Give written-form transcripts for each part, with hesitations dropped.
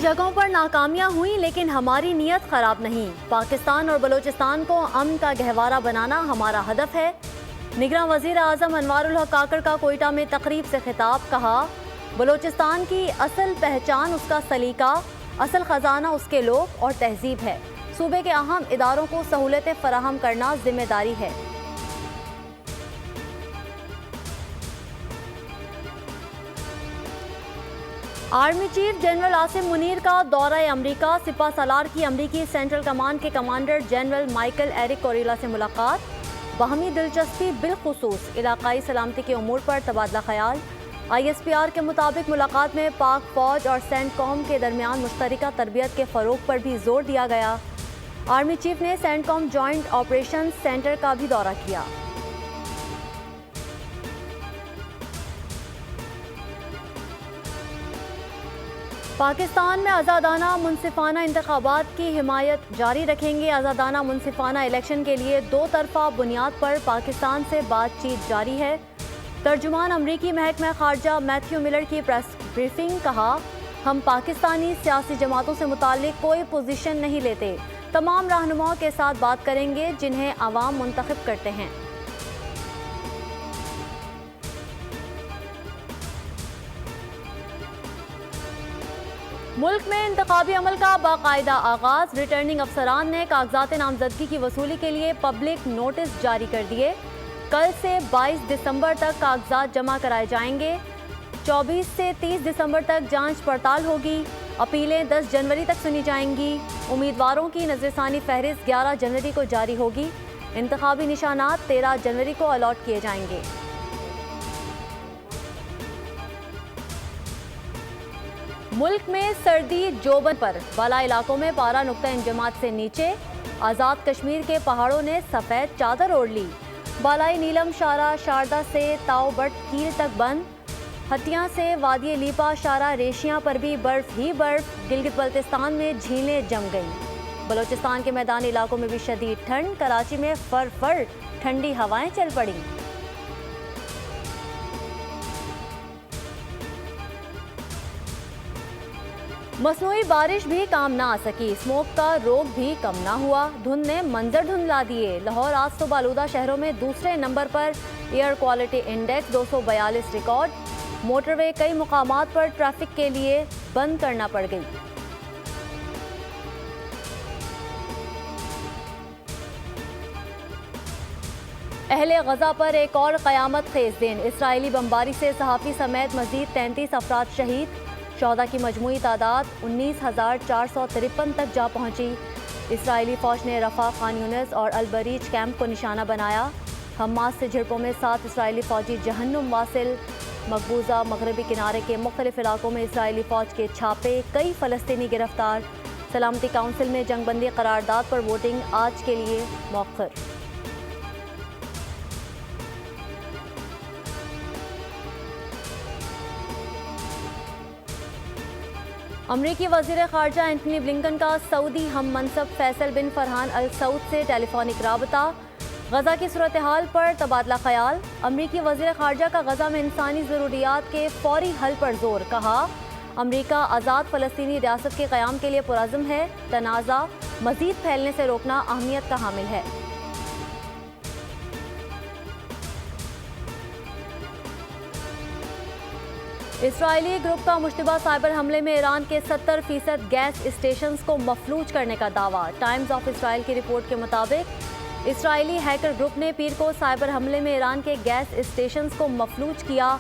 جگہوں پر ناکامیاں ہوئیں لیکن ہماری نیت خراب نہیں۔ پاکستان اور بلوچستان کو امن کا گہوارہ بنانا ہمارا ہدف ہے۔ نگراں وزیر اعظم انوار الحق کاکڑ کا کوئٹہ میں تقریب سے خطاب، کہا بلوچستان کی اصل پہچان اس کا سلیقہ، اصل خزانہ اس کے لوگ اور تہذیب ہے۔ صوبے کے اہم اداروں کو سہولتیں فراہم کرنا ذمہ داری ہے۔ Army chief general Asim Munir کا دورہ امریکہ، سپہ سالار کی امریکی سینٹرل کمانڈ کے commander general Michael Eric Kurilla سے ملاقات، باہمی دلچسپی بالخصوص علاقائی سلامتی کے امور پر تبادلہ خیال۔ آئی ایس پی آر کے مطابق ملاقات میں پاک فوج اور سینٹ کوم کے درمیان مشترکہ تربیت کے فروغ پر بھی زور دیا گیا۔ آرمی چیف نے سینٹ کوم جوائنٹ آپریشنز سینٹر کا بھی دورہ کیا۔ پاکستان میں آزادانہ منصفانہ انتخابات کی حمایت جاری رکھیں گے۔ آزادانہ منصفانہ الیکشن کے لیے دو طرفہ بنیاد پر پاکستان سے بات چیت جاری ہے۔ ترجمان امریکی محکمہ خارجہ میتھیو ملر کی پریس بریفنگ، کہا ہم پاکستانی سیاسی جماعتوں سے متعلق کوئی پوزیشن نہیں لیتے، تمام رہنماؤں کے ساتھ بات کریں گے جنہیں عوام منتخب کرتے ہیں۔ ملک میں انتخابی عمل کا باقاعدہ آغاز، ریٹرننگ افسران نے کاغذات نامزدگی کی وصولی کے لیے پبلک نوٹس جاری کر دیے۔ کل سے 22 دسمبر تک کاغذات جمع کرائے جائیں گے۔ 24 سے 30 دسمبر تک جانچ پڑتال ہوگی۔ اپیلیں 10 جنوری تک سنی جائیں گی۔ امیدواروں کی نظر ثانی فہرست 11 جنوری کو جاری ہوگی۔ انتخابی نشانات 13 جنوری کو الاٹ کیے جائیں گے۔ ملک میں سردی جوبن پر، بالا علاقوں میں پارہ نقطہ انجماد سے نیچے۔ آزاد کشمیر کے پہاڑوں نے سفید چادر اوڑھ لی۔ بالائی نیلم شارہ شاردا سے تاؤ بٹ کیل تک بند۔ ہتھیاں سے وادی لیپا شارہ ریشیاں پر بھی برف ہی برف۔ گلگت بلتستان میں جھیلیں جم گئیں۔ بلوچستان کے میدانی علاقوں میں بھی شدید ٹھنڈ۔ کراچی میں فر ٹھنڈی ہوائیں چل پڑیں۔ مصنوعی بارش بھی کام نہ آ سکی، اسموک کا روگ بھی کم نہ ہوا۔ دھند نے منظر دھندلا دیے۔ لاہور آج صبح آلودہ شہروں میں دوسرے نمبر پر، air quality index 242 record. Motorway کئی مقامات پر ٹریفک کے لیے بند کرنا پڑ گئی۔ اہل غزہ پر ایک اور قیامت خیز دن، اسرائیلی بمباری سے صحافی سمیت مزید 33 افراد شہید۔ شہداء کی مجموعی تعداد 19,453 تک جا پہنچی۔ اسرائیلی فوج نے رفح، خان یونس اور البریج کیمپ کو نشانہ بنایا۔ حماس سے جھڑپوں میں 7 اسرائیلی فوجی جہنم واصل۔ مقبوضہ مغربی کنارے کے مختلف علاقوں میں اسرائیلی فوج کے چھاپے، کئی فلسطینی گرفتار۔ سلامتی کونسل میں جنگ بندی قرارداد پر ووٹنگ آج کے لیے مؤخر۔ امریکی وزیر خارجہ اینٹنی بلنکن کا سعودی ہم منصب فیصل بن فرحان ال سعود سے ٹیلی فونک رابطہ، غزہ کی صورتحال پر تبادلہ خیال۔ امریکی وزیر خارجہ کا غزہ میں انسانی ضروریات کے فوری حل پر زور، کہا امریکہ آزاد فلسطینی ریاست کے قیام کے لیے پرعزم ہے، تنازع مزید پھیلنے سے روکنا اہمیت کا حامل ہے۔ اسرائیلی گروپ کا مشتبہ سائبر حملے میں ایران کے 70% گیس اسٹیشنز کو مفلوج کرنے کا دعویٰ۔ ٹائمز آف اسرائیل کی رپورٹ کے مطابق اسرائیلی ہیکر گروپ نے پیر کو سائبر حملے میں ایران کے گیس اسٹیشنز کو مفلوج کیا۔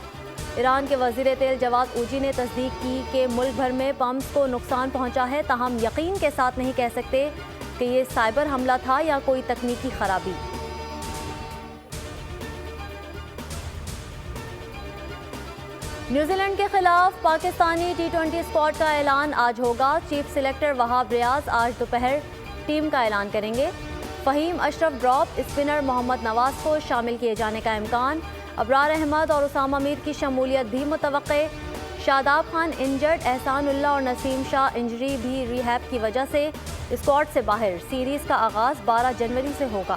ایران کے وزیر تیل جواد اوجی نے تصدیق کی کہ ملک بھر میں پمپس کو نقصان پہنچا ہے، تاہم یقین کے ساتھ نہیں کہہ سکتے کہ یہ سائبر حملہ تھا یا کوئی تکنیکی خرابی۔ نیوزی لینڈ کے خلاف پاکستانی ٹی20 اسکواڈ کا اعلان آج ہوگا۔ چیف سلیکٹر وہاب ریاض آج دوپہر ٹیم کا اعلان کریں گے۔ فہیم اشرف ڈراپ، اسپنر محمد نواز کو شامل کیے جانے کا امکان۔ ابرار احمد اور اسامہ میر کی شمولیت بھی متوقع۔ شاداب خان انجرڈ، احسان اللہ اور نسیم شاہ انجری بھی ریہیب کی وجہ سے اسکواڈ سے باہر۔ سیریز کا آغاز 12 جنوری سے ہوگا۔